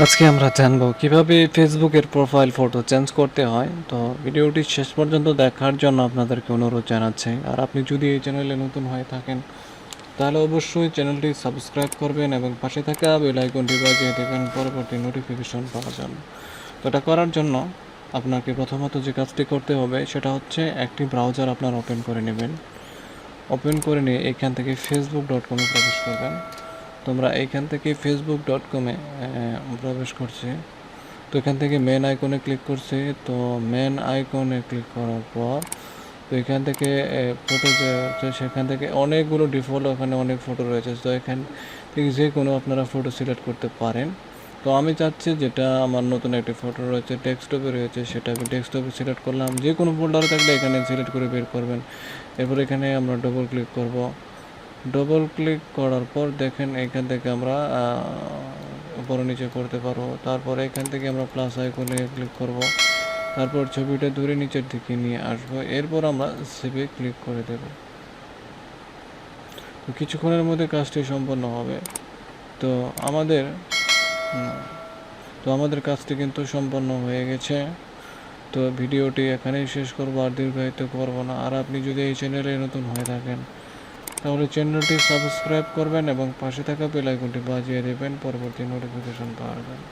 আজকে আমরা জানবো কিভাবে ফেসবুকের প্রোফাইল ফটো চেঞ্জ করতে হয়। তো ভিডিওটি শেষ পর্যন্ত দেখার জন্য আপনাদেরকে অনুরোধ জানাচ্ছি। আর আপনি যদি এই চ্যানেলে নতুন হয়ে থাকেন তাহলে অবশ্যই চ্যানেলটি সাবস্ক্রাইব করবেন এবং পাশে থাকা বেল আইকনটি বাজিয়ে দেবেন পরবর্তী নোটিফিকেশন পাওয়ার জন্য। তো এটা করার জন্য আপনাকে প্রথমত যে কাজটি করতে হবে সেটা হচ্ছে একটি ব্রাউজার আপনার ওপেন করে নেবেন। ওপেন করে নিয়ে এখান থেকে facebook.com-এ প্রবেশ করবেন। তোমরা এইখান থেকে facebook.com-এ প্রবেশ করছি। তো এখান থেকে মেন আইকনে ক্লিক করছি। তো মেন আইকনে ক্লিক করার পর তো এখান থেকে ফটো যে আছে সেখান থেকে অনেকগুলো ডিফল্ট ওখানে অনেক ফটো রয়েছে। তো এখান থেকে যে কোনো আপনারা ফটো সিলেক্ট করতে পারেন। তো আমি চাচ্ছি যেটা আমার নতুন একটি ফটো রয়েছে ডেস্কটপে রয়েছে সেটা আমি ডেস্কটপে সিলেক্ট করলাম। যে কোনো ফোল্ডারে থাকলে এখানে সিলেক্ট করে বের করবেন। এরপর এখানে আমরা ডবল ক্লিক করব। ডবল ক্লিক করার পর দেখেন এখান থেকে আমরা উপরে নিচে করতে পারবো। তারপরে এখান থেকে আমরা প্লাস আইকনে ক্লিক করব। তারপর ছবিটা দূরে নিচের দিকে নিয়ে আসবো। এরপর আমরা সেভে ক্লিক করে দেব। তো কিছুক্ষণের মধ্যে কাজটি সম্পন্ন হবে। তো আমাদের কাজটি কিন্তু সম্পন্ন হয়ে গেছে। তো ভিডিওটি এখানেই শেষ করবো, আর দীর্ঘায়িত করবো না। আর আপনি যদি এই চ্যানেলে নতুন হয়ে থাকেন তাহলে চ্যানেলটি সাবস্ক্রাইব করবেন এবং পাশে থাকা বেল আইকনটি বাজিয়ে দেবেন পরবর্তী নোটিফিকেশন পাওয়ার জন্য।